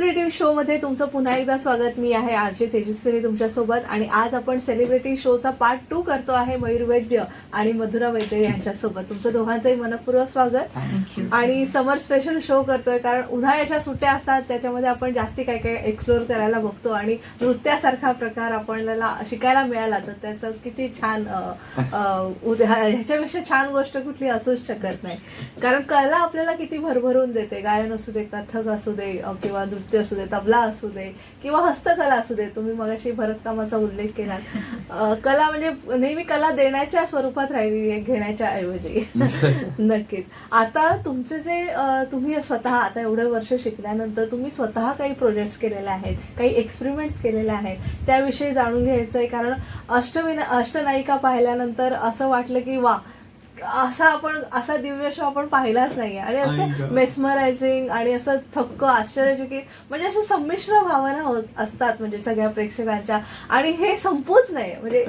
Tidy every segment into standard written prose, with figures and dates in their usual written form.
Celebrity show मध्ये तुमचं पुन्हा एकदा स्वागत. मी आहे आरजे तेजस्विनी तुमच्यासोबत आणि आज आपण सेलिब्रिटी शोचा पार्ट 2 करतो आहे मयूर वैद्य आणि मधुरा वैद्य यांच्यासोबत. तुमचं दोघांचंही मनपूर्वक स्वागत. आणि समर स्पेशल शो करतोय कारण उन्हाळ्याच्या सुट्ट्या असतात, त्याच्यामध्ये आपण जास्ती काय काय एक्सप्लोर करायला बघतो आणि नृत्यासारखा प्रकार आपल्याला शिकायला मिळाला तर त्याचं किती छान ह्याच्यापेक्षा छान गोष्ट कुठली असूच शकत नाही. कारण कला आपल्याला किती भरभरून देते. गायन असू दे, कथक असू दे किंवा नृत्य असू दे, तबला असू दे किंवा हस्तकला असू दे. तुम्ही मगाशी भरतकामाचा उल्लेख केला. कला म्हणजे नेहमी कला देण्याच्या स्वरूपात राहिली आहे, घेण्याच्या ऐवजी. नक्कीच. आता तुमचे जे तुम्ही स्वतः आता एवढे वर्ष शिकल्यानंतर तुम्ही स्वतः काही प्रोजेक्ट्स केलेले आहेत, काही एक्सपेरिमेंट्स केलेले आहेत, त्याविषयी जाणून घ्यायचं आहे. कारण अष्टनायिका पाहिल्यानंतर असं वाटलं की वा, असा दिव्य शो आपण पाहिलाच नाहीये. आणि असं मेस्मरायझिंग आणि असं थक्क आश्चर्यचकित म्हणजे अशा संमिश्र भावना असतात म्हणजे सगळ्या प्रेक्षकांच्या. आणि हे संपूच नाही म्हणजे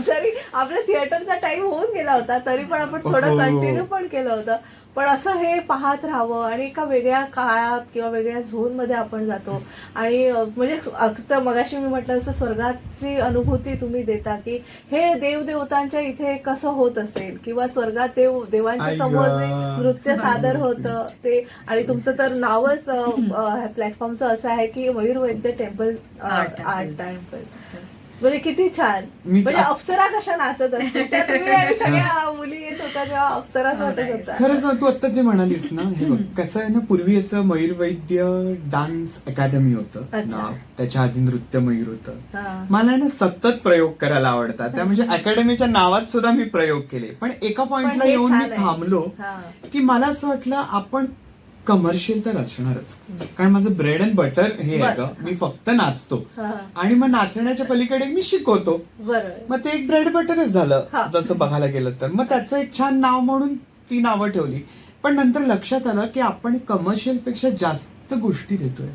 जरी आपल्या थिएटरचा टाइम होऊन गेला होता तरी पण आपण थोडं कंटिन्यू पण केलं होतं. पण असं हे पाहत राहावं आणि एका वेगळ्या काळात किंवा वेगळ्या झोन मध्ये आपण जातो. आणि म्हणजे मगाशी मी म्हटलं असं स्वर्गाची अनुभूती तुम्ही देता की हे देवदेवतांच्या इथे कसं होत असेल किंवा स्वर्गात देवांच्या समोर जे नृत्य सादर होतं ते. आणि तुमचं तर नावच प्लॅटफॉर्मचं असं आहे की मयूर वैद्य टेम्पल आर्ट टेम्पल. म्हणजे किती छान. म्हणजे अप्सरा कशा नाचत असतील त्या तुम्ही आणि सगळ्या मुली येत होत्या तेव्हा अप्सराच वाटत होता. खरंच तू आता जे म्हणालीस ना, हे बघ कसं आहे ना, पूर्वी याचं मयूर वैद्य डान्स अकॅडमी होतं नाव, त्याच्या आधी नृत्य मयूर होतं. मला ना सतत प्रयोग करायला आवडतात. त्या म्हणजे अकॅडमीच्या नावात सुद्धा मी प्रयोग केले. पण एका पॉइंटला येऊन मी थांबलो की मला असं वाटलं आपण कमर्शियल तर असणारच. कारण माझं ब्रेड अँड बटर हे आहे ग, मी फक्त नाचतो आणि मग नाचण्याच्या पलीकडे मी शिकवतो. मग ते एक ब्रेड बटरच झालं जसं बघायला गेलं तर. मग त्याचं एक छान नाव म्हणून ती नावं ठेवली. पण नंतर लक्षात आलं की आपण कमर्शियल पेक्षा जास्त गोष्टी देतोय.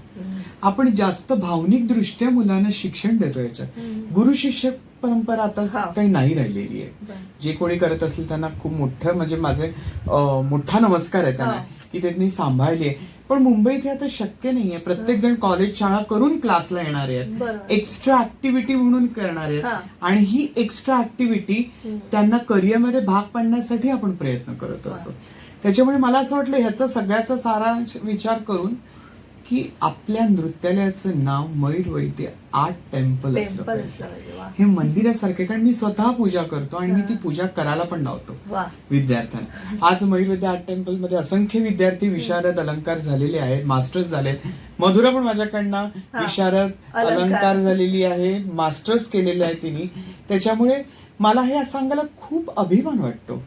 आपण जास्त भावनिक दृष्ट्या मुलांना शिक्षण देतोय. याच्यात गुरु शिष्य परंपरा आता काही नाही राहिलेली आहे. जे कोणी करत असेल त्यांना खूप मोठं म्हणजे माझे मोठा नमस्कार आहे त्यांना की त्यांनी सांभाळली आहे. पण मुंबईत हे आता शक्य नाहीये. प्रत्येक जण कॉलेज शाळा करून क्लासला येणार आहेत, एक्स्ट्रा ऍक्टिव्हिटी म्हणून करणार आहेत. आणि ही एक्स्ट्रा ऍक्टिव्हिटी त्यांना करिअरमध्ये भाग पाडण्यासाठी आपण प्रयत्न करत असतो. त्याच्यामुळे मला असं वाटलं ह्याचा सगळ्याचा सारांश विचार करून की आपल्या नृत्यालयाचं नाव मयूर वैद्य आर्ट टेम्पल असलं पाहिजे. हे मंदिरासारखे. कारण मी स्वतः पूजा करतो आणि मी ती पूजा करायला पण लावतो विद्यार्थ्यांना. आज मयूर वैद्य आर्ट टेम्पल मध्ये असंख्य विद्यार्थी विशारद अलंकार झालेले आहेत, मास्टर्स झालेत. मधुरा पण माझ्याकडनं विशारद अलंकार झालेली आहे, मास्टर्स केलेले आहे तिने. त्याच्यामुळे मला हे सांगायला खूप अभिमान वाटतो.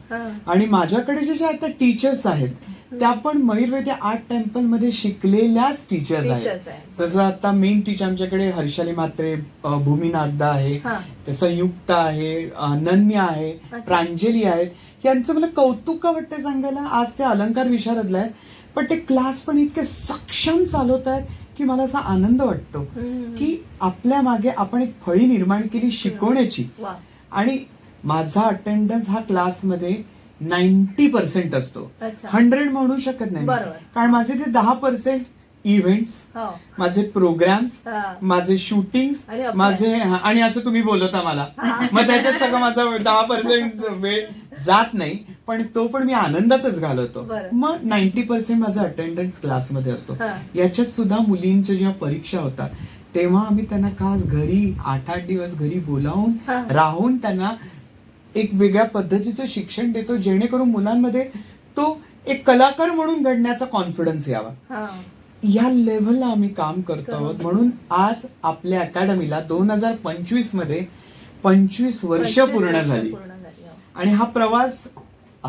आणि माझ्याकडे जे आता टीचर्स आहेत त्या पण मयूर वैद्य आर्ट टेम्पल मध्ये शिकलेल्याच टीचर्स आहेत. जसं आता मेन टीचर आमच्याकडे हर्षाली म्हात्रे, भूमी नागदा आहे, संयुक्त आहे, अनन्या आहे, प्रांजली आहेत. यांचं मला कौतुक का वाटतंय सांगायला. आज ते अलंकार विशारदला आहेत पण ते क्लास पण इतके सक्षम चालवत आहेत की मला असा आनंद वाटतो की आपल्या मागे आपण एक फळी निर्माण केली शिकवण्याची. आणि माझा अटेंडन्स हा क्लासमध्ये 90% असतो. 100 म्हणू शकत नाही कारण माझे ते 10% इव्हेंट्स, माझे प्रोग्राम्स, माझे शूटिंग्स, माझे आणि असं तुम्ही बोलवता मला. मग त्याच्यात सगळं माझा 10% वेळ जात नाही पण तो पण मी आनंदातच घालवतो. मग 90% माझा अटेंडन्स क्लासमध्ये असतो. याच्यात सुद्धा मुलींच्या जेव्हा परीक्षा होतात तेव्हा आम्ही त्यांना खास घरी 8-8 दिवस घरी बोलावून राहून त्यांना एक वेगळ्या पद्धतीचं शिक्षण देतो जेणेकरून मुलांमध्ये तो एक कलाकार म्हणून घडण्याचा कॉन्फिडन्स यावा. या लेव्हलला आम्ही काम करतो आहोत. म्हणून आज आपल्या अकॅडमीला 2025 मध्ये 25 वर्ष पूर्ण झाली. आणि हा प्रवास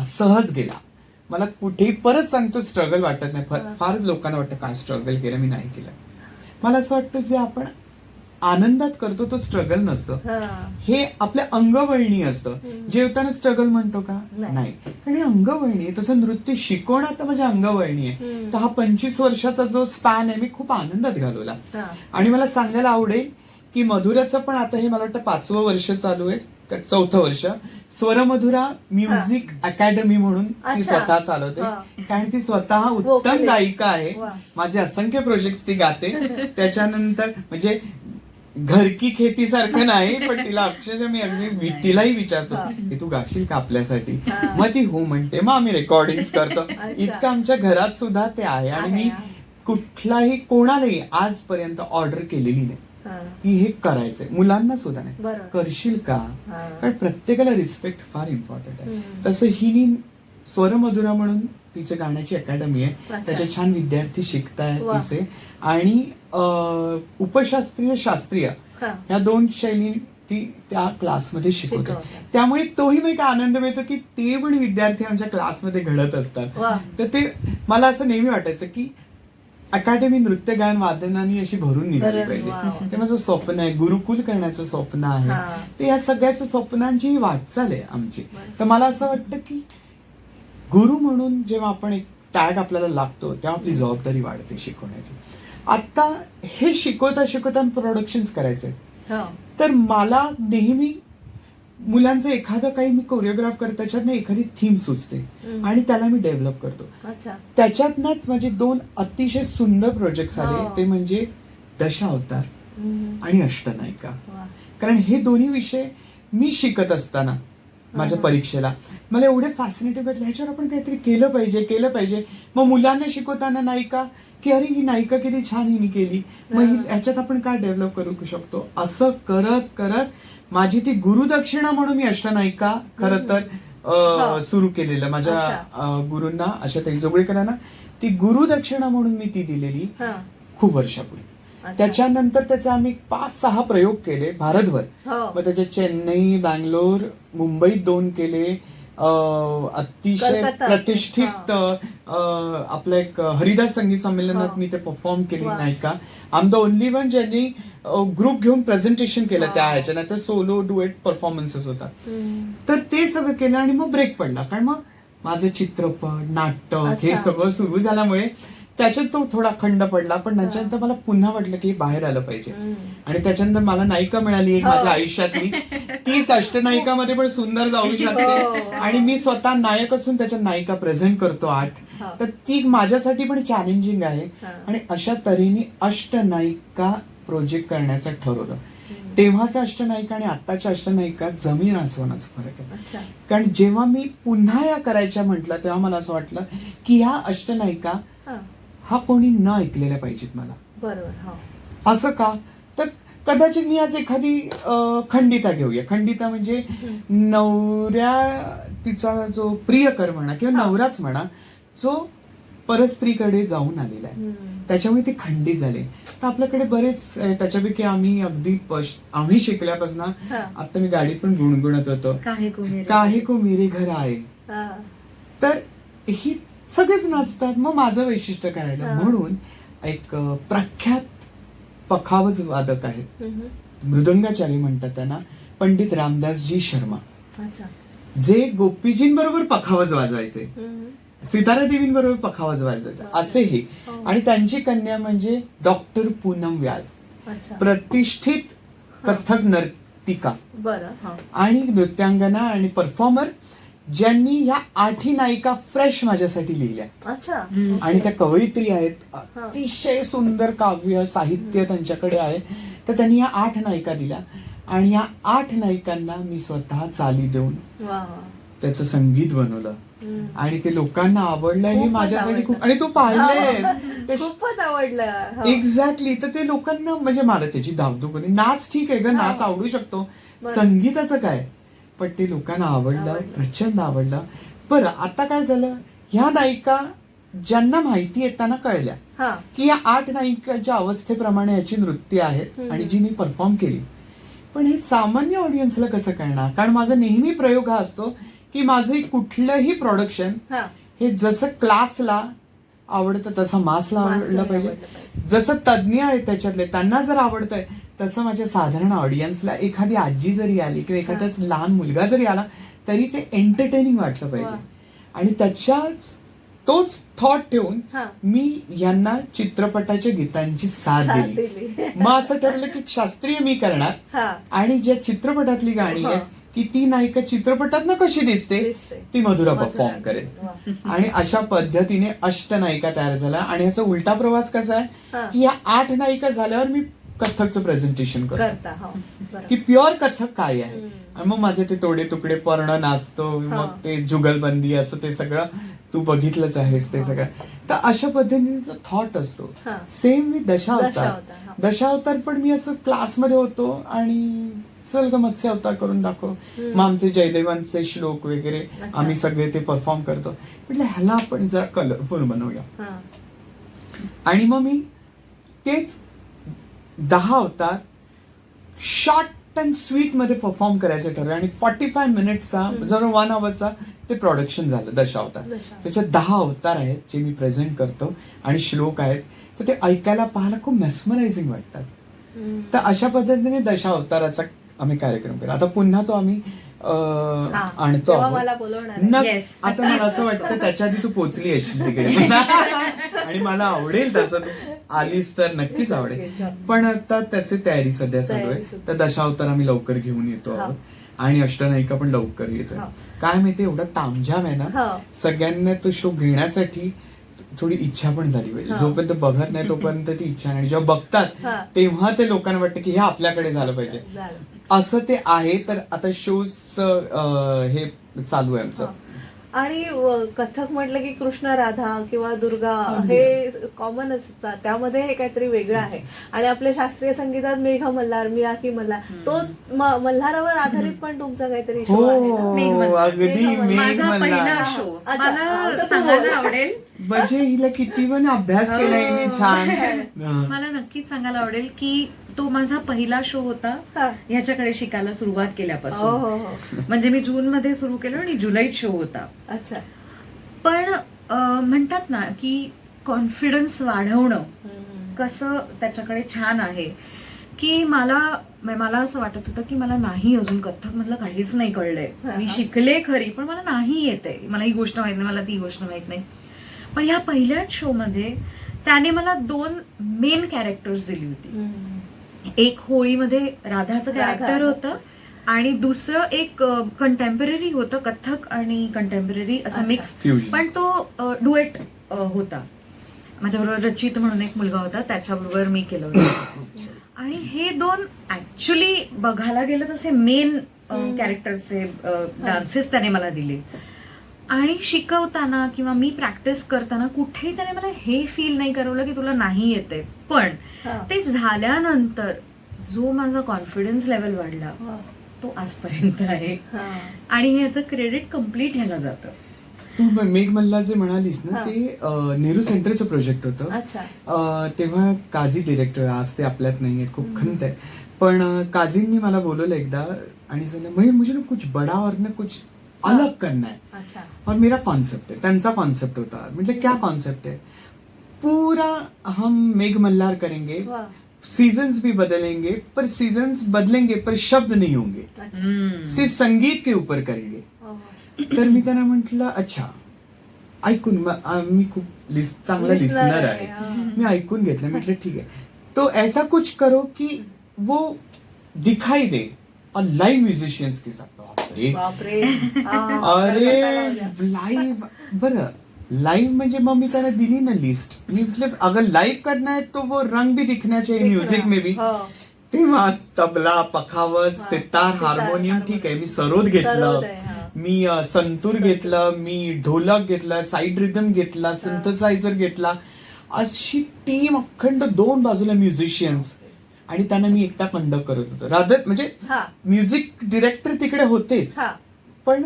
सहज गेला. मला कुठेही परत सांगतो स्ट्रगल वाटत नाही. फारच लोकांना वाटतं काय स्ट्रगल केलं, मी नाही केलं. मला असं वाटतं जे आपण आनंदात करतो तो स्ट्रगल नसतं, हे आपल्या अंगवळणी असतं. जेवताना स्ट्रगल म्हणतो का? नाही, कारण हे अंगवळणी आहे. तसं नृत्य शिकवण्यात माझ्या अंगवळणी आहे. तर हा 25 वर्षाचा जो स्पॅन आहे मी खूप आनंदात घालवला. आणि मला सांगायला आवडेल की मधुराचं पण आता हे मला वाटतं 5वं वर्ष चालू आहे. 4थं वर्ष स्वरमधुरा म्युझिक अकॅडमी म्हणून ती अच्छा. स्वतः चालवते, कारण ती स्वतः उत्तम Vocalist. गायिका आहे. वा. माझे असंख्य प्रोजेक्ट ती गाते. त्याच्यानंतर म्हणजे घर की खेती सारखं नाही, पण तिला अक्षरशः मी अगदी तिलाही विचारतो की तू गाशील का आपल्यासाठी, मग ती हो म्हणते, मग आम्ही रेकॉर्डिंग करतो. इतकं आमच्या घरात सुद्धा ते आहे. आणि मी कुठलाही कोणालाही आजपर्यंत ऑर्डर केलेली नाही की हे करायचंय, मुलांना सुद्धा नाही, बरं. करशील का, कारण प्रत्येकाला रिस्पेक्ट फार इम्पॉर्टंट आहे. तसं हिनी स्वरमधुरा म्हणून तिच्या गाण्याची अकॅडमी आहे, त्याचे छान विद्यार्थी शिकतायत तिचे. आणि उपशास्त्रीय शास्त्रीय या 2 शैली ती त्या क्लासमध्ये शिकवते. त्यामुळे तोही एक आनंद मिळतो की ते पण विद्यार्थी आमच्या क्लासमध्ये घडत असतात. तर ते मला असं नेहमी वाटायचं की अकॅडमी नृत्य गायन वादनाने अशी भरून निघाली पाहिजे. ते माझं स्वप्न आहे, गुरुकुल करण्याचं स्वप्न आहे. तर या सगळ्याच्या स्वप्नांची वाटचाल आहे आमची. तर मला असं वाटतं की गुरु म्हणून जेव्हा आपण एक टॅग आपल्याला लागतो तेव्हा आपली जबाबदारी वाढते शिकवण्याची. आता हे शिकवता प्रोडक्शन्स करायचे, तर मला नेहमी मुलांचं एखादं काही मी कोरिओग्राफ करतो, त्याच्यातनं एखादी थीम सुचते आणि त्याला मी डेव्हलप करतो. त्याच्यातनच माझे 2 अतिशय सुंदर प्रोजेक्ट आले, ते म्हणजे दशावतार आणि अष्टनायिका. कारण हे दोन्ही विषय मी शिकत असताना माझ्या परीक्षेला मला एवढे फॅसिनेटिव्ह वाटले, ह्याच्यावर आपण काहीतरी केलं पाहिजे. मग मुलांना शिकवताना नायिका की अरे ही नायिका किती छान हिने केली, मग ह्याच्यात आपण काय डेव्हलप करू शकतो. असं करत करत माझी ती गुरुदक्षिणा म्हणून मी अष्टनायिका खरं तर सुरू केलेलं. माझ्या गुरूंना आशाताई जोगळेकरांना ती गुरुदक्षिणा म्हणून मी ती दिलेली खूप वर्षापूर्वी. त्याच्यानंतर त्याचे आम्ही 5-6 प्रयोग केले भारतभर. मग त्याचे चेन्नई, बँगलोर, मुंबईत 2 केले. अतिशय प्रतिष्ठित आपलं एक हरिदास संगीत संमेलनात मी ते परफॉर्म केली नायिका. आम द ओनली वन ज्यांनी ग्रुप घेऊन प्रेझेंटेशन केलं त्या ह्याच्या, नाही तर सोलो डुएट परफॉर्मन्सेस होता. तर ते सगळं केलं आणि मग ब्रेक पडला, कारण मग माझं चित्रपट, नाटक हे सगळं सुरू झाल्यामुळे त्याच्यात तो थोडा खंड पडला. पण त्याच्यानंतर मला पुन्हा वाटलं की बाहेर आलं पाहिजे. आणि त्याच्यानंतर मला नायिका मिळाली एक माझ्या आयुष्यातली, तीच अष्टनायिकामध्ये पण सुंदर जाऊ शकते. आणि मी स्वतः नायक असून त्याच्यात नायिका प्रेझेंट करतो 8. तर ती माझ्यासाठी पण चॅलेंजिंग आहे. आणि अशा तऱ्हेने अष्टनायिका प्रोजेक्ट करण्याचं ठरवलं. तेव्हाचा अष्टनायिका आणि आत्ताच्या अष्टनायिका जमीन आसमानाचा फरक आहे. कारण जेव्हा मी पुन्हा या करायच्या म्हटलं तेव्हा मला असं वाटलं की ह्या अष्टनायिका हा कोणी न ऐकलेल्या पाहिजेत मला. बरोबर. असं का, तर कदाचित मी आज एखादी खंडिता घेऊया. खंडिता म्हणजे नवऱ्या, तिचा जो प्रियकर म्हणा किंवा नवराच म्हणा, जो परस्त्रीकडे जाऊन आलेला आहे, त्याच्यामुळे ते खंडित झाले. तर आपल्याकडे बरेच त्याच्यापैकी आम्ही शिकल्यापासून आता मी गाडीत पण गुणगुणत होतो, काहे को मेरे घर आहे. तर ही सगळेच नाचतात, मग माझं वैशिष्ट्य करायला. म्हणून एक प्रख्यात पखावज वादक आहेत, मृदंगाचारी म्हणतात त्यांना, पंडित रामदासजी शर्मा, जे गोपीजींबरोबर पखावज वाजवायचे, सितारा देवींबरोबर पखावज वाजवायचा असे हे. आणि त्यांची कन्या म्हणजे डॉक्टर पूनम व्यास, प्रतिष्ठित कथक नर्तिका आणि नृत्यांगना आणि परफॉर्मर, ज्यांनी ह्या 8 नायिका फ्रेश माझ्यासाठी लिहिल्या. आणि त्या कवयित्री आहेत, अतिशय सुंदर काव्य साहित्य त्यांच्याकडे आहे. तर त्यांनी या 8 नायिका दिल्या आणि या 8 नायिकांना मी स्वतः चाली देऊन त्याचं संगीत बनवलं. आणि ते लोकांना आवडलं हे माझ्यासाठी खूप. आणि तू पाहिलंय, खूपच आवडलं. एक्झॅक्टली. तर ते लोकांना म्हणजे मला त्याची धाकधूक होती. नाच ठीक आहे ग, नाच आवडू शकतो, संगीताचं काय, पण ते लोकांना आवडलं, प्रचंड आवडलं. बरं, आता काय झालं, ह्या नायिका ज्यांना माहिती आहे त्यांना कळल्या की या 8 नायिकांच्या अवस्थेप्रमाणे याची नृत्य आहेत आणि जी मी परफॉर्म केली. पण हे सामान्य ऑडियन्सला कसं कळणार, कारण माझा नेहमी प्रयोग हा असतो की माझं कुठलंही प्रोडक्शन हे जसं क्लासला आवडतं तसं मासला आवडलं पाहिजे. जसं तज्ज्ञ आहेत त्याच्यातले त्यांना जर आवडतंय तसं माझ्या साधारण ऑडियन्सला, एखादी आजी जरी आली किंवा एखादाच लहान मुलगा जरी आला तरी ते एंटरटेनिंग वाटलं पाहिजे. आणि त्याच्याच तोच थॉट ठेवून मी यांना चित्रपटाच्या गीतांची साथ दिली. मग असं ठरवलं की शास्त्रीय मी करणार आणि ज्या चित्रपटातली गाणी आहेत की ती नायिका चित्रपटात ना कशी दिसते दिसते. ती मधुरा मधुरा. परफॉर्म करेल. वा. आणि अशा पद्धतीने अष्टनायिका तयार झाल्या. आणि ह्याचा उलटा प्रवास कसा आहे हा. की या 8 नायिका झाल्यावर मी कथ्थकचं प्रेझेंटेशन करतो करता हो बरोबर. की प्युअर कथ्थक काय आहे. हम्म. आणि मग माझे ते तोडे तुकडे पर्ण नाचतो, हा. मग ते जुगलबंदी असं ते सगळं तू बघितलंच आहेस ते हा. सगळं. तर अशा पद्धतीने थॉट असतो. हा. सेम मी दशावतार दशावतार, हा. दशावतार पण मी असं क्लासमध्ये होतो आणि चल ग मत्स्य अवतार करून दाखव. हम्म. मग आमचे जयदेवांचे श्लोक वगैरे अच्छा. आम्ही सगळे ते परफॉर्म करतो. म्हटलं ह्याला आपण जरा कलरफुल बनवूया. हा. आणि मग मी तेच 10 अवतार शॉर्ट अँड स्वीट मध्ये परफॉर्म करायचं ठरवलं. आणि 45 मिनिटचा जवळ 1 आवरचा ते प्रोडक्शन झालं दशावतार. दशावतार. त्याच्यात 10 अवतार आहेत जे मी प्रेझेंट करतो आणि श्लोक आहेत. तर ते ऐकायला पाहायला खूप मेस्मरायझिंग वाटतात. हम्म. तर अशा पद्धतीने दशावताराचा आम्ही कार्यक्रम केला. आता पुन्हा तो आम्ही हा. आणतो तेव्हा आहोत. मला बोलवणार आहे. Yes. आता मला असं वाटतं त्याच्या आधी तू पोचली असशील तिकडे. आणि मला आवडेल तसं तू आलीस तर नक्कीच आवडेल. नक्कीच. पण आता त्याची तयारी सध्या चालू तयारी आहे. सुद्धा. तर दशावतार आम्ही लवकर घेऊन येतो हा. आहोत. आणि अष्टनायिका पण लवकर येतोय. हा. काय माहितीये एवढा तामझाम आहे ना, हा. सगळ्यांना तो शो घेण्यासाठी थोडी इच्छा पण झाली पाहिजे. हा. जोपर्यंत बघत नाही तोपर्यंत ती इच्छा नाही. जेव्हा बघतात हा. तेव्हा ते लोकांना वाटतं की हे आपल्याकडे झालं पाहिजे. झालं. असं ते आहे. तर आता शोज हे चालू आहे आमचं. हा. आणि कथक म्हटलं की कृष्ण राधा किंवा दुर्गा अगदी. हे कॉमन असतात. त्यामध्ये हे काहीतरी वेगळं आहे. आणि आपल्या शास्त्रीय संगीतात मेघ मल्हार, मियाकी मल्हार, तो मल्हारावर आधारित पण तुमचा काहीतरी शो आहे ना? हो मेघमल्हार. अगदी माझा मेघ पहिला मल्हार. शो अच्छा. तर मला तू सांगायला बोल. आवडेल. म्हणजे हिला किती पण अभ्यास केला हिने छान. मला नक्कीच सांगायला आवडेल की तो माझा पहिला शो होता हा. ह्याच्याकडे शिकायला सुरुवात हो केल्यापासून. हो हो. म्हणजे मी जून मध्ये सुरू केलं आणि जुलैत शो होता. अच्छा. पण म्हणतात ना की कॉन्फिडन्स वाढवणं हम्म. कसं त्याच्याकडे छान आहे की मला असं वाटत होतं की मला नाही अजून कथ्थक मधलं काहीच नाही कळलंय. हा. मी शिकले खरी पण मला नाही येते. मला ही गोष्ट माहित नाही, मला ती गोष्ट माहित नाही. पण ह्या पहिल्याच शो मध्ये त्याने मला 2 मेन कॅरेक्टर्स दिली होती. हम्म. एक होळीमध्ये राधाचं राधा. कॅरेक्टर होतं आणि दुसरं एक कंटेम्पररी होतं, कथ्थक आणि कंटेम्पररी असं अच्छा. मिक्स. Fusion. पण तो डुएट होता. माझ्याबरोबर रचित म्हणून एक मुलगा होता, त्याच्याबरोबर मी केलं होतं. आणि हे 2 ऍक्च्युली बघायला गेलं तसे मेन कॅरेक्टरचे डान्सेस त्याने मला दिले. आणि शिकवताना किंवा मी प्रॅक्टिस करताना कुठेही त्याने मला हे फील नाही करवलं की तुला नाही येते. पण हा. ते झाल्यानंतर जो माझा कॉन्फिडन्स लेवल वाढला हा. तो आजपर्यंत आहे. हा. आणि ह्याचं क्रेडिट कम्प्लीट ह्याला जातं. तू मेघ मल्हार जे म्हणालीस ना हा. ते नेहरू सेंटरचं प्रोजेक्ट होतं. अच्छा. तेव्हा काझी डिरेक्टर, आज ते आपल्यात नाही आहेत, खूप खंत आहे. पण काझींनी मला बोलवलं एकदा आणि सांगितलं मुझे ना कुछ बड़ा और ना कुछ अलग करना है अच्छा. और मेरा कॉन्सेप्ट है. त्यांचा कॉन्सेप्ट होता. म्हणजे क्या कॉन्सेप्ट है, पूरा हम मेघ मल्हार करेंगे, वा. सीजन्स भी बदलेंगे पर सीजन्स बदलेंगे पर शब्द नहीं होंगे, अच्छा. सिर्फ संगीत के ऊपर करेंगे. हो. तर मी त्यांना म्हटलं अच्छा ऐकून मी खूप चांगला Listener लिस्नर आहे, आहे. हा. मी ऐकून घेतलं. म्हटलं ठीक आहे, तो ऐसा कुछ करो कि वो दिखाई दे और लाइव म्युझिशियन्स के साथ. बापरे बापरे. हा. अरे लाइव. बरं लाइव म्हणजे मग मी त्याला दिली ना लिस्ट. मी म्हटलं अगर लाइव करना है तो वो रंग भी दिखना चाहिए म्यूजिक में भी. हो. तेव्हा तबला, पखावज, हा, सितार, सितार, हार्मोनियम ठीक आहे. मी सरोद सरोद घेतलं, आहे, हा. मी संतूर घेतलं, मी ढोलक घेतला, साईड रिदम घेतला, सिंथसायझर घेतला. अशी टीम अखंड 2 बाजूला म्युझिशियन्स. आणि त्यांना मी एकटा कंडक्ट करत होतो. रादर म्हणजे हा. म्युझिक डिरेक्टर तिकडे होतेच, हा. पण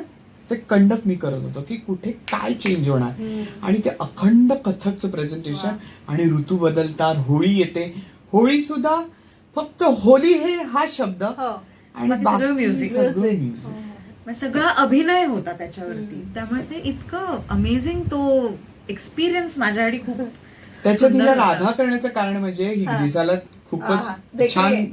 ते कंडक्ट मी करत होतो की कुठे काय चेंज होणार. हम्म. आणि ते अखंड कथकचं प्रेझेंटेशन. आणि ऋतू बदलतात, होळी येते. होळी सुद्धा फक्त होली हे हा शब्द हो. आणि बाकी सगळं music. सगळं Music. म्युझिक. म्हणजे सगळा अभिनय होता त्याच्यावरती. त्यामुळे ते इतकं अमेझिंग तो एक्सपिरियन्स माझ्यासाठी खूप त्याच्यात सुंदर तिला होता. राधा करण्याचं कारण म्हणजे ही हा. दिसायला हा, खूपच देखणी छान आहे.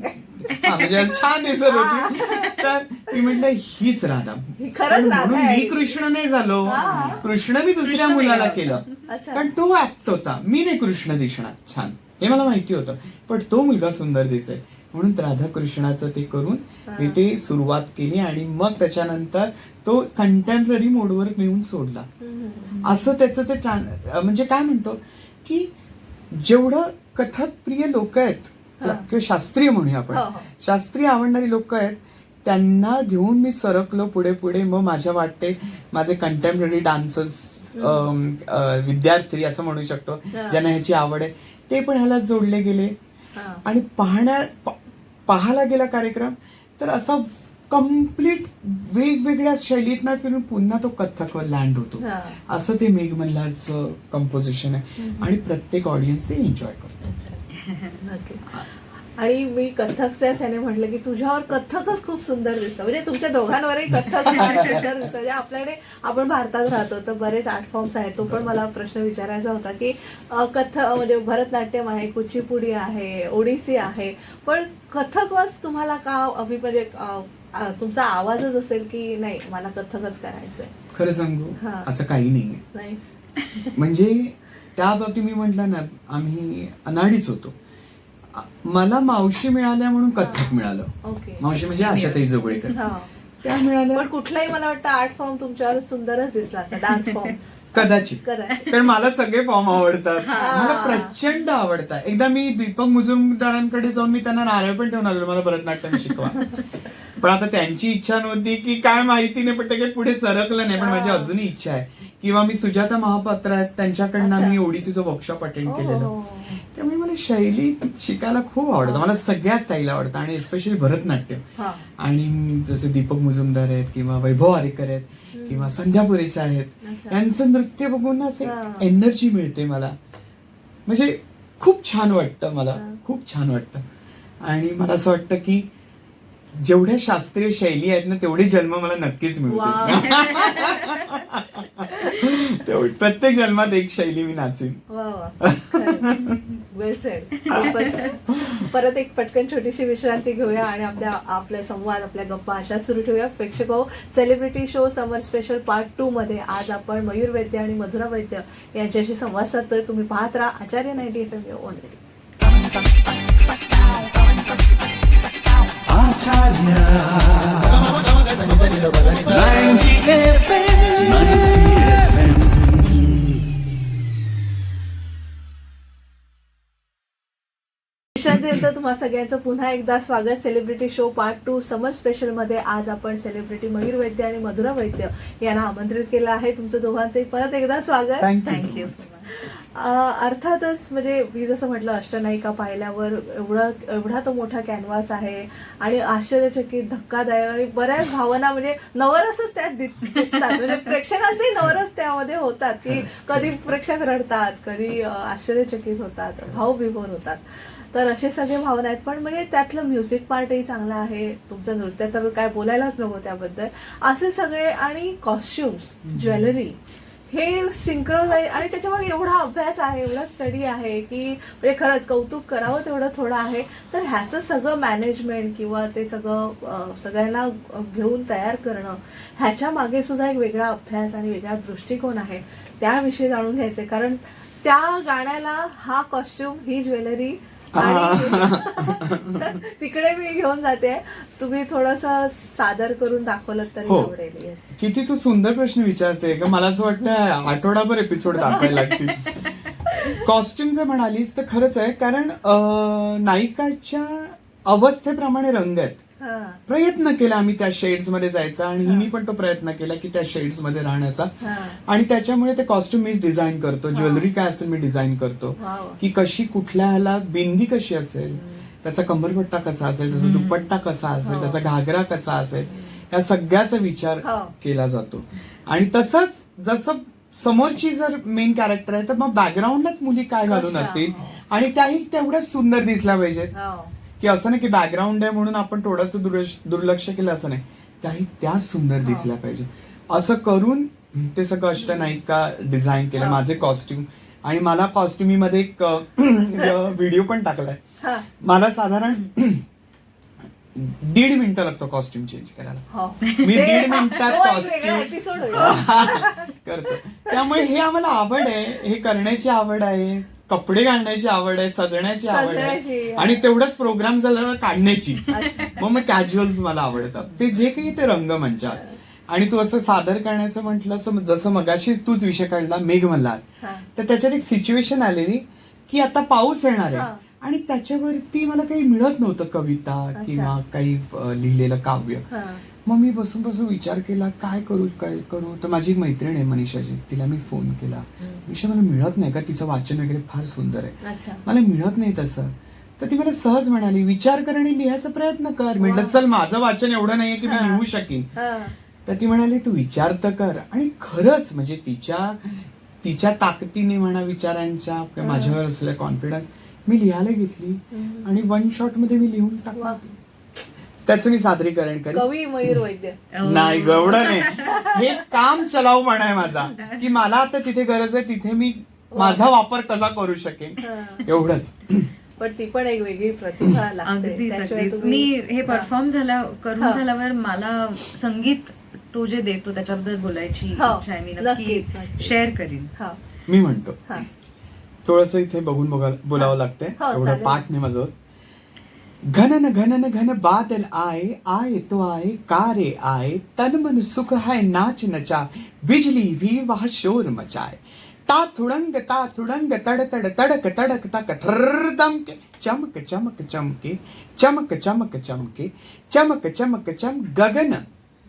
म्हणजे छान दिसत होती. तर मी म्हटलं हीच राधा. खरंच पण राधा म्हणून आहे. मी कृष्ण नाही झालो, हा. कृष्ण मी दुसऱ्या कृष्ण मुलाला वेगळा. केलं. अच्छा. कारण तो ऍक्ट होता, मी नाही कृष्ण दिसणार छान हे मला माहिती होतं, पण तो मुलगा सुंदर दिसेल म्हणून राधाकृष्णाचं ते करून मी ते सुरुवात केली. आणि मग त्याच्यानंतर तो कंटेम्पररी मोडवर नेऊन सोडला. असं त्याचं ते म्हणजे काय म्हणतो की जेवढं कथक प्रिय लोक आहेत किंवा शास्त्रीय म्हणूया आपण, शास्त्रीय आवडणारी लोक आहेत त्यांना घेऊन मी सरकलो पुढे पुढे. मग माझ्या वाटते माझे कंटेम्पररी डान्सर्स विद्यार्थी असं म्हणू शकतो ज्यांना ह्याची आवड आहे ते पण ह्याला जोडले गेले. आणि पाहायला गेला कार्यक्रम तर असा कम्प्लीट वेगवेगळ्या शैलीतनं फिरून पुन्हा तो कथ्थकवर लँड होतो. असं ते मेघ मल्हारचं कंपोजिशन आहे आणि प्रत्येक ऑडियन्स ते एन्जॉय करतो. आणि मी कथ्थकच्या याने म्हटलं की तुझ्यावर कथ्थकच खूप सुंदर दिसतं, म्हणजे तुमच्या दोघांवरही कथ्थक फार सुंदर दिसतं. म्हणजे आपल्याकडे आपण भारतात राहतो तर बरेच आर्ट फॉर्म्स आहेत. तो पण मला प्रश्न विचारायचा होता की कथ्थक म्हणजे भरतनाट्यम आहे, कुचिपुडी आहे, ओडिसी आहे, पण कथ्थकच तुम्हाला का म्हणजे तुमचा आवाजच असेल की नाही मला कथ्थकच करायचंय? खरं सांगू असं काही नाही. म्हणजे त्या बाबतीत मी म्हटलं ना आम्ही अनाडीच होतो. मला मावशी मिळाल्या म्हणून कथ्थक मिळालं. मावशी म्हणजे आशाताई जोगळेकर, त्या मिळाल्या. पण कुठलाही मला वाटतं आर्ट फॉर्म तुमच्यावर सुंदरच दिसला असं, डान्स फॉर्म कदाचित. कारण मला सगळे फॉर्म आवडतात, मला प्रचंड आवडतात. एकदा मी दीपक मुजुमदारांकडे जाऊन मी त्यांना नारळ पण ठेवून आलो मला भरतनाट्यम शिकवा. पण आता त्यांची इच्छा नव्हती की काय माहिती नाही, पण ते काही पुढे सरकलं नाही. पण माझी अजूनही इच्छा आहे. किंवा मी सुजाता महापात्र आहेत त्यांच्याकडनं मी ओडिसीचं वर्कशॉप अटेंड केलेलं. त्यामुळे मला शैली शिकायला खूप आवडतं. मला सगळ्या स्टाईल आवडतं आणि एस्पेशली भरतनाट्यम. आणि जसे दीपक मुजुमदार आहेत किंवा वैभव आरेकर आहेत किंवा संध्या पुरेच्या आहेत, यांचं नृत्य बघून असं एनर्जी मिळते मला. म्हणजे खूप छान वाटतं, मला खूप छान वाटतं. आणि मला असं वाटतं की जेवढ्या शास्त्रीय शैली आहेत ना तेवढे जन्म मला नक्कीच मिळतील. प्रत्येक जन्मात एक शैली मी नाचीन. वेल सेड. परत एक पटकन छोटीशी विश्रांती घेऊया आणि आपल्या संवाद, आपल्या गप्पा अशा सुरू ठेवूया. प्रेक्षक सेलिब्रिटी शो समर स्पेशल पार्ट 2 मध्ये आज आपण मयूर वैद्य आणि मधुरा वैद्य यांच्याशी संवाद साधतोय. तुम्ही पाहत राहा आचार्य 90 FM ऑलरेडी. विश्रांतीनंतर तुम्हा सगळ्यांचं पुन्हा एकदा स्वागत सेलिब्रिटी शो पार्ट 2 समर स्पेशल मध्ये. आज आपण सेलिब्रिटी मयूर वैद्य आणि मधुरा वैद्य यांना आमंत्रित केलं आहे. तुमचं दोघांचंही परत एकदा स्वागत. थँक्यू. अर्थातच म्हणजे मी जसं म्हटलं अष्टनायिका पाहिल्यावर एवढा तो मोठा कॅनव्हास आहे आणि आश्चर्यचकित, धक्कादायक आणि बऱ्याच भावना म्हणजे नवरसच त्यात दिसतात. म्हणजे प्रेक्षकांचेही नवरस त्यामध्ये होतात की कधी प्रेक्षक रडतात, कधी आश्चर्यचकित होतात, भावविभोर होतात. तर असे सगळे भावना आहेत. पण म्हणजे त्यातलं म्युझिक पार्टही चांगला आहे, तुमचं नृत्य तर काय बोलायलाच नको त्याबद्दल. असे सगळे आणि कॉस्ट्युम्स, ज्वेलरी हे सिंक्रोनाइज आणि त्याच्यामध्ये एवढा अभ्यास आहे, एवढा स्टडी आहे की म्हणजे खरंच कौतुक करावं तेवढं थोडं आहे. तर ह्याचं सगळं मॅनेजमेंट किंवा ते सगळं सगळ्यांना घेऊन तयार करणं, ह्याच्या मागे सुद्धा एक वेगळा अभ्यास आणि वेगळा दृष्टिकोन आहे. त्याविषयी जाणून घ्यायचे, कारण त्या गाण्याला हा कॉस्ट्युम, ही ज्वेलरी तिकडे मी घेऊन जाते. तुम्ही थोडस सादर करून दाखवलं तरी आवडेल. किती तू सुंदर प्रश्न विचारते का. मला असं वाटतं आठवडाभर एपिसोड दाखवायला लागतील. कॉस्ट्युम जर म्हणालीस तर खरंच आहे, कारण नायिकाच्या अवस्थेप्रमाणे रंग आहेत. प्रयत्न केला आम्ही त्या शेड्स मध्ये जायचा आणि हिनी पण तो प्रयत्न केला की त्या शेड्स मध्ये राहण्याचा. आणि त्याच्यामुळे ते कॉस्ट्युम मीच डिझाईन करतो, ज्वेलरी काय असेल मी डिझाईन करतो की कशी कुठल्या ह्याला बिंदी कशी असेल, त्याचा कंबरपट्टा कसा असेल, त्याचा दुपट्टा कसा असेल, त्याचा घागरा कसा असेल, या सगळ्याचा विचार केला जातो. आणि तसंच जसं समोरची जर मेन कॅरेक्टर आहे तर मग बॅकग्राऊंडलाच मुली काय घालून असतील आणि त्याही तेवढ्याच सुंदर दिसल्या पाहिजेत. की असं नाही की बॅकग्राऊंड आहे म्हणून आपण थोडंसं दुर्लक्ष केलं असं नाही, त्याही त्या सुंदर दिसल्या पाहिजे. असं करून ते सगळं अष्टनायिका डिझाईन केलं, माझे कॉस्ट्युम. आणि मला कॉस्ट्युमीमध्ये एक व्हिडिओ पण टाकलाय. मला साधारण 1.5 मिनिटं लागतो कॉस्ट्युम चेंज करायला. हो. मी 1.5 मिनिटात तो एक वेगळा कॉस्ट्युम episode होईल. करतो. त्यामुळे हे आम्हाला आवड आहे, हे करण्याची आवड आहे, कपडे घालण्याची आवड आहे, सजण्याची आवड आहे सजण्याची, आणि तेवढाच प्रोग्राम झाल्यावर काढण्याची. अच्छा. मग कॅज्युअल्स मला आवडतात, ते जे काही ते रंगमंचात. आणि तू असं सादर करण्याचं म्हटलं, जसं मगाशी तूच विषय काढला मेघमल्हार, हा. तर त्याच्यात एक सिच्युएशन आलेली की आता पाऊस येणार हा. आहे आणि त्याच्यावरती मला काही मिळत नव्हतं, कविता किंवा काही लिहिलेलं काव्य. हा. मग मी बसून विचार केला काय करू. तर माझी एक मैत्रीण आहे मनीषाची, तिला मी फोन केला, मनीषा मला मिळत नाही का, तिचं वाचन वगैरे फार सुंदर आहे, अच्छा. मला मिळत नाही तसं. तर ती मला सहज म्हणाली विचार कर आणि लिहायचा प्रयत्न कर. म्हटलं चल, माझं वाचन एवढं नाहीये की मी हा. लिहू शकीन. हा. तर ती म्हणाली तू विचार तर कर. आणि खरंच म्हणजे तिच्या ताकदीने म्हणा, विचारांच्या किंवा माझ्यावर असलेला कॉन्फिडन्स, मी लिहायला घेतली आणि 1 शॉट मध्ये मी लिहून टाकलं. त्याचं मी सादरीकरण करेन. कवी मयूर वैद्य. नाही एवढं नाही, हे काम चलावपणा आहे माझा, की मला आता तिथे गरज आहे, तिथे मी माझा वापर कसा करू शकेन, एवढंच. पण ती पण एक वेगळी प्रतिभा लागते. अगदीच त्याशिवाय अगदीच. तुम्ही- मी हे परफॉर्म करून झाल्यावर मला संगीत तो जे देतो त्याच्याबद्दल बोलायची हो, इच्छा आहे. मी नक्कीच, नक्की नक्कीच. शेअर करीन. हा. मी म्हणतो हा. थोडस इथे बघून बोलावं लागतंय, हो, एवढं चालेल. पाठ नाही माझं. घनन घनन घन बादल आए तो आए कारे आए, तन मन सुख है नाच नचा, बिजली भी वह शोर मचाए, ता थुड़ंग तड़ तड़ तड़क तड़क तक थर्र दमके, चमक चमक चमके, चमक चमक चमके, चमक चमक चम गगन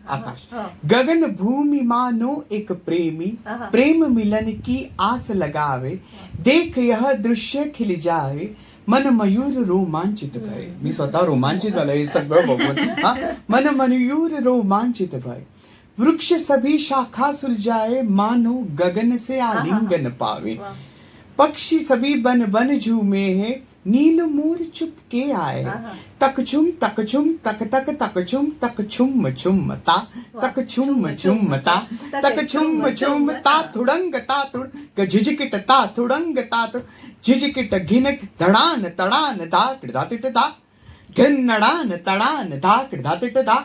आकाश, गगन भूमि मानो एक प्रेमी, प्रेम मिलन की आस लगावे, देख यह दृश्य खिल जावे, मन मयूर रोमांचित भय. मी स्वतः रोमांचित झालो हे सगळं बघून. मन मयूर रोमांचित भय, वृक्ष सभी शाखा सुलझाए, मानो गगन से आलिंगन पावे, पक्षी सभी बन बन झूमे है, नील मोर चुपके आए, तकछुम तकछुम तक तक तकछुम तक छुम छुम ता, तक छुम छुम ता, तक छुम छुम ता, थुड़ंग ता तुड़ झिझकिट ता, थुड़ंग ता तुड़ झिझकिट, घिन धड़ान तड़ान दा किड़दा तिट दा, घिन नड़ान तड़ान दा किड़दा तिट दा,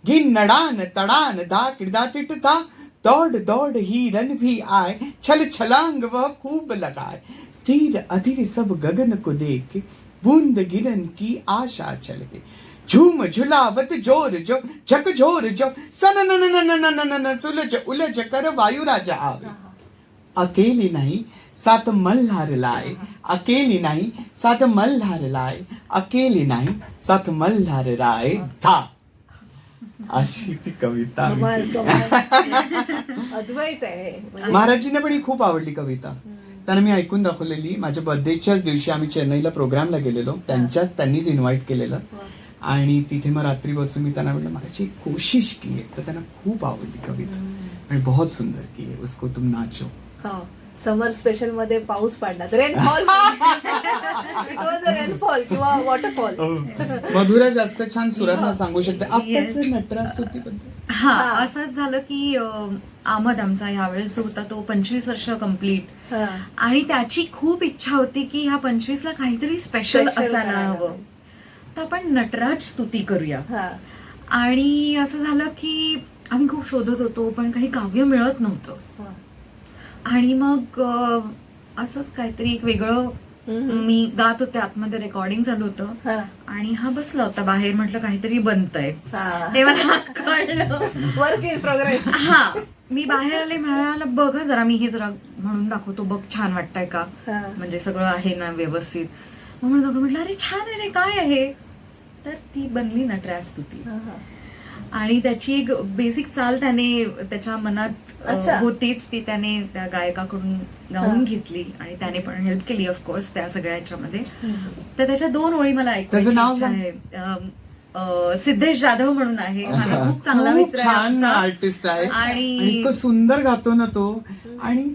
घिन नड़ान तड़ान दा किड़दा तिट दा, दौड़ दौड़ हिरन भी आए, छल छलांग वह खूब लगाए, स्थिर अधीर सब गगन को देख, बूंद गिरन की आशा चले, झूम झुलावत जोर जो झकझोर जो, सन न न न न न न सुलझ उलझ कर वायु राजा आवे, अकेली नहीं साथ मल्हार लाए, अकेली नहीं साथ मल्हार लाए, अकेली नहीं साथ मल्हार राय था. अशी ती कविता आम्ही कमाल, केली. कमाल. अद्वैत आहे म्हणजे- महाराजींना पण ही खूप आवडली कविता. त्यांना मी ऐकून दाखवलेली. माझ्या बर्थडेच्याच दिवशी आम्ही चेन्नईला प्रोग्रामला गेलेलो, त्यांनीच इन्व्हाइट केलेलं. आणि तिथे मग रात्री बसून मी त्यांना म्हटलं माझी कोशिश की है, तर त्यांना खूप आवडली कविता आणि बहुत सुंदर की है, उसको तुम नाचो. हो. समर स्पेशल मध्ये पाऊस पडला, rainfall. It was a rainfall किंवा वॉटरफॉल. मधुरा जास्त छान सुरात सांगू शकते. आत्ताच Yes. नटराज स्तुतीबद्दल. हा, असंच झालं की आमद आमचा यावेळेस जो होता तो 25 वर्ष कम्प्लीट, आणि त्याची खूप इच्छा होती की ह्या 25ला काहीतरी स्पेशल असायला हवं, तर आपण नटराज स्तुती करूया. आणि असं झालं की आम्ही खूप शोधत होतो पण काही काव्य मिळत नव्हतं. आणि मग असंच काहीतरी एक वेगळं मी गात होते, आतमध्ये रेकॉर्डिंग चालू होतं आणि हा बसला होता बाहेर, म्हटलं काहीतरी बनतंय, ते मला कळलं. Work in progress. हा, मी बाहेर आले, म्हणाला बघ जरा मी हे जरा म्हणून दाखवतो, बघ छान वाटतंय का, म्हणजे सगळं आहे ना व्यवस्थित. मग म्हटलं अरे छान आहे रे, काय आहे, तर ती बनली नटराज स्तुती. आणि त्याची एक बेसिक चाल त्याने त्याच्या मनात होतीच, ती त्याने त्या गायकाकडून गाऊन घेतली आणि त्याने पण हेल्प केली ऑफकोर्स त्या सगळ्या ह्याच्यामध्ये. तर त्याच्या 2 ओळी मला ऐकायची इच्छा आहे. सिद्धेश जाधव म्हणून आहे, माझा खूप चांगला मित्र आहे, छान आर्टिस्ट आहे आणि इतकं सुंदर गातो ना तो, आणि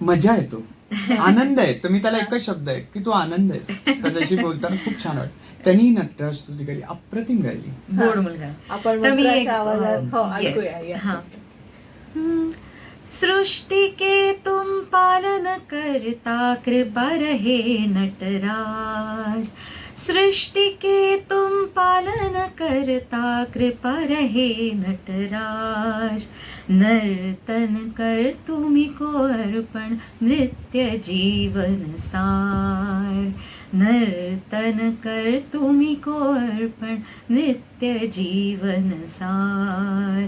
मजा येतो, आनंद आहे. तर मी त्याला एकच शब्द आहे की तू आनंद आहेस, त्याच्याशी बोलताना खूप छान वाटत. त्यांनी नटराज स्तुती गायली, अप्रतिम गायली. गोड मुलगा. आपण तर मी एक आवाजात सृष्टि के तुम पालन करता, कृपा रहे नटराज, सृष्टि के तुम पालन करता, कृपा रहे नटराज। नर्तन कर तुम्ही को अर्पण, नृत्य जीवन सार। नर्तन कर तुम्ही को अर्पण, नृत्य जीवन सार।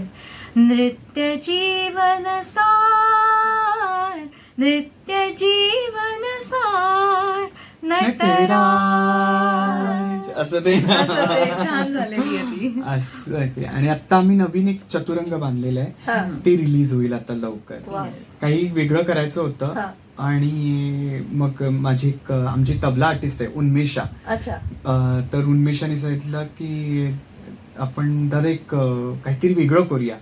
नृत्य जीवन सार, नृत्य जीवन सार, नटराज। असं ते असं ते छान झालेली आहे ती. असं ते. आणि आता आम्ही नवीन एक चतुरंग बांधलेलं आहे, ते रिलीज होईल आता लवकर. वा. काही वेगळं करायचं होतं हा. आणि मग माझी एक आमची तबला आर्टिस्ट आहे उन्मेषा. अच्छा. तर उन्मेषाने सांगितलं की आपण दादा एक काहीतरी वेगळं करूया,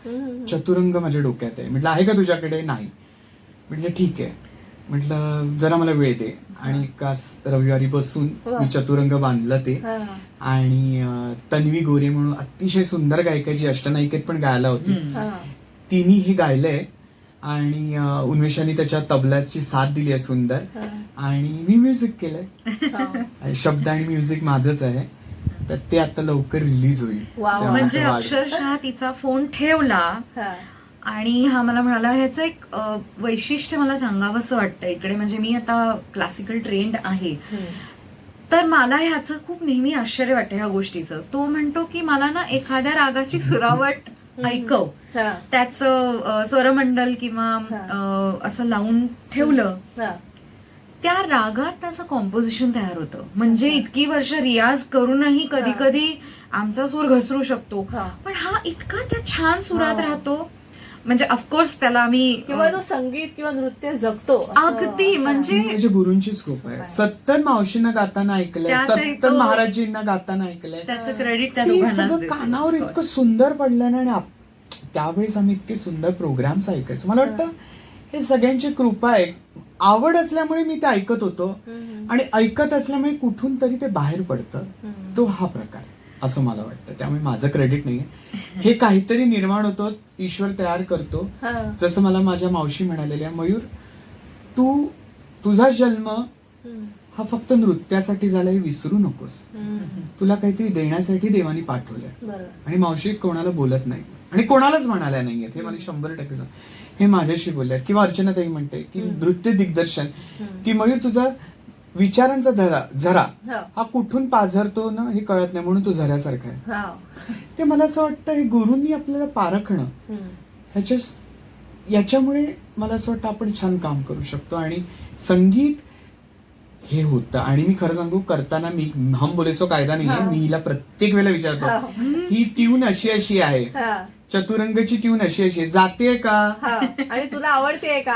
चतुरंग माझ्या डोक्यात आहे. म्हटलं आहे का तुझ्याकडे? नाही. म्हटलं ठीक आहे. म्हटलं जरा मला वेळ दे. आणि एका रविवारी बसून मी चतुरंग बांधलं ते. आणि तन्वी गोरे म्हणून अतिशय सुंदर गायिका जी अष्टनायिकेत पण गायला होती, तिने हे गायलंय. आणि उन्मेषाने त्याच्या तबल्याची साथ दिली आहे सुंदर. आणि मी म्युझिक केलंय, शब्द आणि म्युझिक माझंच आहे. तर ते आता लवकर रिलीज होईल. म्हणजे अक्षरशः तिचा फोन ठेवला आणि हा मला म्हणाला, ह्याचं एक वैशिष्ट्य मला सांगावंसं वाटतं इकडे. म्हणजे मी आता क्लासिकल ट्रेंड आहे, तर मला ह्याचं खूप नेहमी आश्चर्य वाटतं ह्या गोष्टीचं. तो म्हणतो की मला ना एखाद्या रागाची सुरावट ऐकव, त्याचं स्वरमंडल किंवा असं लावून ठेवलं, त्या रागात त्याचं कॉम्पोजिशन तयार होतं. म्हणजे इतकी वर्ष रियाज करूनही कधी कधी आमचा सूर घसरू शकतो, पण हा इतका त्या छान सुरात राहतो. म्हणजे ऑफकोर्स त्याला आम्ही किंवा तो संगीत किंवा नृत्य जगतो अगदी. म्हणजे गुरूंचीच कृपा आहे. सत्तर मावशींना गाताना ऐकलंय, सत्तर महाराजींना गाताना ऐकलंय. त्याचं क्रेडिट त्या दोघांना सगळं कानावर इतकं सुंदर पडलं ना. आणि त्यावेळेस आम्ही इतके सुंदर प्रोग्राम्स ऐकायचो. मला वाटतं हे सगळ्यांची कृपा आहे. आवड असल्यामुळे मी ते ऐकत होतो आणि ऐकत असल्यामुळे कुठून तरी ते बाहेर पडतं. तो हा प्रकार असं मला वाटतं. त्यामुळे माझं क्रेडिट नाहीये. हे काहीतरी निर्माण होतं, ईश्वर तयार करतो. जसं मला माझ्या मावशी म्हणालेल्या, मयूर तुझा जन्म हा फक्त नृत्यासाठी झाला हे विसरू नकोस. तुला काहीतरी देण्यासाठी देवानी पाठवलंय. आणि मावशी कोणाला बोलत नाही आणि कोणालाच म्हणाल्या नाहीयेत, हे मला 100% सांग. हे माझ्याशी बोलल्यात. किंवा अर्चनाताई म्हणते की नृत्य दिग्दर्शन, की मयूर तुझा विचारांचा झरा हा कुठून पाझरतो ना हे कळत नाही, म्हणून तो झऱ्यासारखा आहे. ते मला असं वाटतं हे गुरूंनी आपल्याला पारखणं, याच्यामुळे मला असं वाटतं आपण छान काम करू शकतो. आणि संगीत हे होतं. आणि मी खरं सांगू, करताना मी हम बोले सो कायदा नाहीये, मी हिला प्रत्येक वेळेला विचारतो ही ट्यून अशी अशी आहे, चतुरंगची ट्यून अशी अशी आहे, जाते का आणि तुला आवडते का,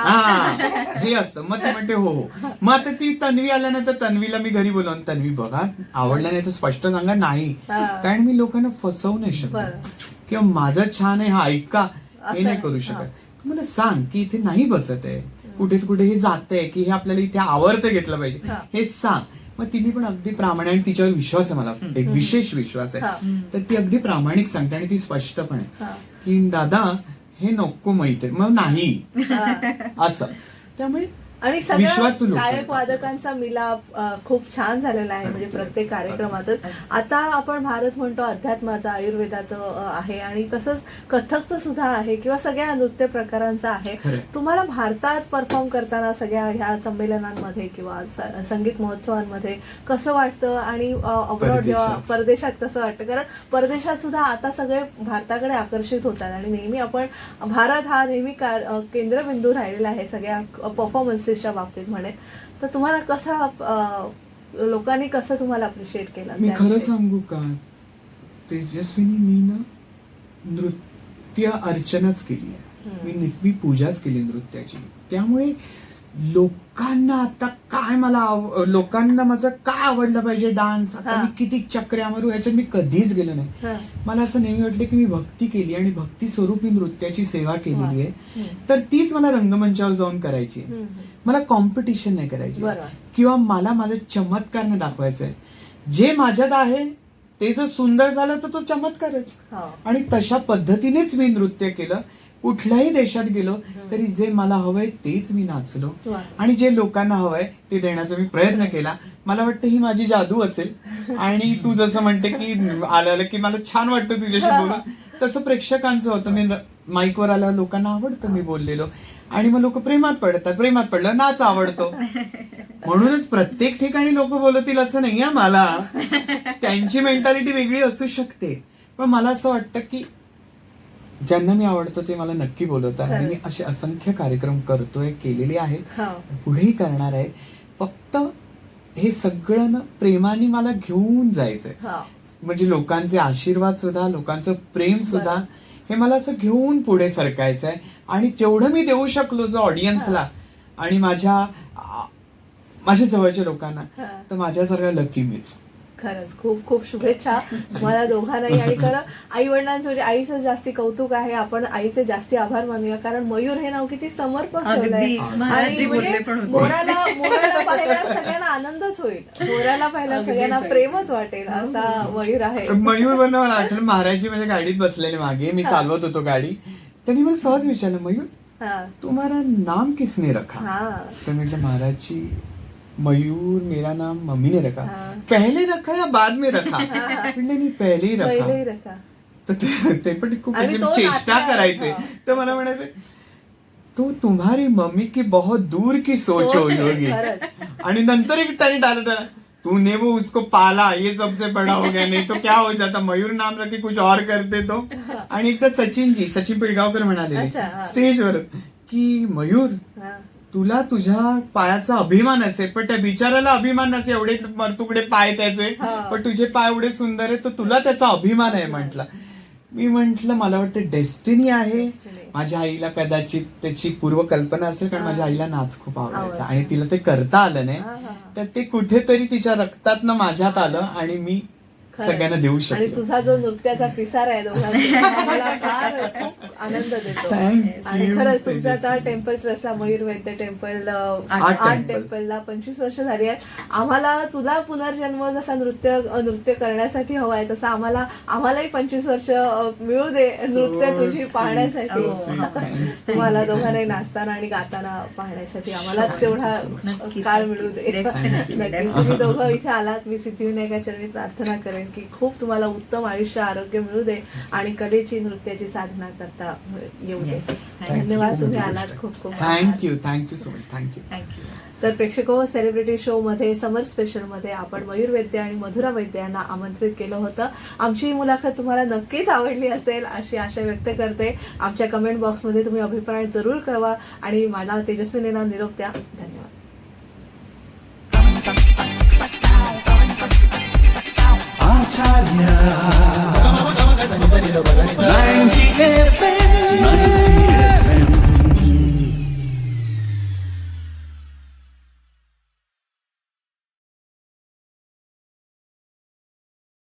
हे असतं. मग ती म्हणते हो हो. मग आता ती तन्वी आल्यानंतर तन्वीला मी घरी बोलवून, तन्वी बघा आवडलं नाही तर स्पष्ट सांगा. नाही, कारण मी लोकांना फसवू नाही शकत किंवा माझं छान आहे हा ऐका हे नाही करू शकत. मला सांग की इथे नाही बसत आहे, कुठे कुठे हे जातंय, की हे आपल्याला इथे आवडतं घेतलं पाहिजे, हे सांग. मग तिने पण अगदी प्रामाणिक, तिच्यावर विश्वास आहे, मला एक विशेष विश्वास आहे, तर ती अगदी प्रामाणिक सांगते. आणि ती स्पष्टपणे की दादा हे नको माहिती, मग नाही असं. त्यामुळे आणि सगळ्या गायक वादकांचा मिलाप खूप छान झालेला आहे. म्हणजे प्रत्येक कार्यक्रमातच आता आपण भारत म्हणतो अध्यात्माचा, आयुर्वेदाचं आहे आणि तसंच कथकचं सुद्धा आहे किंवा सगळ्या नृत्य प्रकारांचं आहे. तुम्हाला भारतात परफॉर्म करताना सगळ्या ह्या संमेलनांमध्ये किंवा संगीत महोत्सवांमध्ये कसं वाटतं आणि अब्रॉड जेव्हा परदेशात कसं वाटतं? कारण परदेशात सुद्धा आता सगळे भारताकडे आकर्षित होतात आणि नेहमी आपण भारत हा नेहमी केंद्रबिंदू राहिलेला आहे सगळ्या परफॉर्मन्स बाबतीत म्हणे. तर तुम्हाला कसा, लोकांनी कसं तुम्हाला अप्रिशिएट केलं? मी खरं सांगू का तेजस्विनी, मी ना नृत्य अर्चनाच केली आहे, मी पूजाच केली नृत्याची. त्यामुळे लोकांना आता काय, लोकांना माझं काय आवडलं पाहिजे डान्स, आता मी किती चक्र्या मारू याच्यात मी कधीच गेलो नाही. मला असं नेहमी वाटलं की मी भक्ती केली आणि भक्ती स्वरूप मी नृत्याची सेवा केलेली आहे, तर तीच मला रंगमंचावर जाऊन करायची. मला कॉम्पिटिशन नाही करायची किंवा मला माझा चमत्कार नाही दाखवायचा आहे. जे माझ्यात आहे ते जर सुंदर झालं तर तो चमत्कारच. आणि तशा पद्धतीनेच मी नृत्य केलं. कुठल्याही देशात गेलो तरी जे मला हवंय तेच मी नाचलो वा. आणि जे लोकांना हवंय ते देण्याचा मी प्रयत्न केला. मला वाटतं ही माझी जादू असेल आणि तू जसं म्हणते की आलं की मला छान वाटतं तुझ्याशी बोलून, तसं प्रेक्षकांचं होतं. मी माईकवर आल्यावर लोकांना आवडतं मी बोललेलो आणि मग लोक प्रेमात पडतात. प्रेमात पडलं नाच आवडतो. म्हणूनच प्रत्येक ठिकाणी लोक बोलतील असं नाही आहे. मला त्यांची मेंटॅलिटी वेगळी असू शकते, पण मला असं वाटतं की ज्यांना मी आवडतो ते मला नक्की बोलवतात आणि मी असे असंख्य कार्यक्रम करतोय, केलेले आहेत, पुढेही करणार आहे. फक्त हे सगळं ना प्रेमाने मला घेऊन जायचंय. म्हणजे लोकांचे आशीर्वाद सुद्धा, लोकांचं प्रेम सुद्धा, हे मला असं घेऊन पुढे सरकायचं आहे. आणि जेवढं मी देऊ शकलो जो ऑडियन्सला आणि माझ्या जवळच्या लोकांना, तर माझ्यासारखा लकी मीच. खरंच खूप खूप शुभेच्छा तुम्हाला दोघांनाही. आणि खरं आई वडिलांचं म्हणजे आईचं जास्ती कौतुक आहे. आपण आईचे जास्ती आभार मानूया, कारण मयूर हे नाव किती समर्पक ठेवलंय. आणि मोराला पाहिल्यावर सगळ्यांना आनंदच होईल, मोराला पाहिल्यावर सगळ्यांना प्रेमच वाटेल असा मयूर आहे. मयूर बनलं मला आठवण, महाराजजी माझ्या गाडीत बसलेले मागे, मी चालवत होतो गाडी, त्यांनी मला सहज विचारलं, मयूर तुम्हारा नाम किसने रखा? तर म्हटलं महाराजजी मयूर मेरा नाम मम्मी ने रखा. पहले रखा या बाद में रखा? म्हटलं नाही पहले ही रखा. तर ते पण खूप चेष्टा करायचे. तर मला म्हणायचं तो तुम्हारी मम्मी की बहुत दूर की सोच होगी. आणि नंतर एक त्यांनी टाळलं, तूने वो उसको पाला ये सबसे बड़ा हो गया, नहीं तो क्या हो जाता, मयूर नाम रखे कुछ और करते तो. आणि एकदा सचिन पिळगावकर म्हणाले स्टेजवर की मयूर तुला तुझ्या पायाचा अभिमान असेल, पण त्या बिचाराला अभिमान नसेल, एवढे तुकडे पाय त्याचे, पण तुझे पाय एवढे सुंदर आहे, तर तुला त्याचा अभिमान आहे म्हटलं. मी म्हंटल मला वाटतं डेस्टिनी आहे. माझ्या आईला कदाचित त्याची पूर्वकल्पना असेल, कारण माझ्या आईला नाच खूप आवडायचा आणि तिला ते करता आलं नाही, तर ते कुठेतरी तिच्या रक्तातनं माझ्यात आलं आणि मी सगळ्यांना देऊ शकतो. आणि तुझा जो नृत्याचा पिसार आहे दोघांचा मला फार खूप आनंद देतो. आणि खरंच तुमच्या आता टेम्पल ट्रस्टला, मयूर वैद्य टेम्पल, आर्ट टेम्पलला 25 वर्ष झाली आहेत. आम्हाला तुला पुनर्जन्म जसा नृत्य करण्यासाठी हवा आहे, तसा आम्हालाही 25 वर्ष मिळू दे नृत्य तुझी पाहण्यासाठी. तुम्हाला दोघांनाही नाचताना आणि गाताना पाहण्यासाठी आम्हाला तेवढा काळ मिळू दे. नक्कीच तुम्ही दोघं इथे आलात, मी सिद्धिविनायका चरणी प्रार्थना करेन की खूप तुम्हाला उत्तम आयुष्य आरोग्य मिळू दे आणि कलेची नृत्याची साधना करता येऊ दे. धन्यवाद तुम्ही आलात. खूप खूप थँक्यू सो मच. थँक्यू. तर प्रेक्षको, सेलिब्रिटी शो मध्ये समर स्पेशल मध्ये आपण मयूर वैद्य आणि मधुरा वैद्य यांना आमंत्रित केलं होतं. आमची ही मुलाखत तुम्हाला नक्कीच आवडली असेल अशी आशा व्यक्त करते. आमच्या कमेंट बॉक्समध्ये तुम्ही अभिप्राय जरूर कळवा आणि मला तेजस्विनीला निरोप द्या. धन्यवाद. आचार्य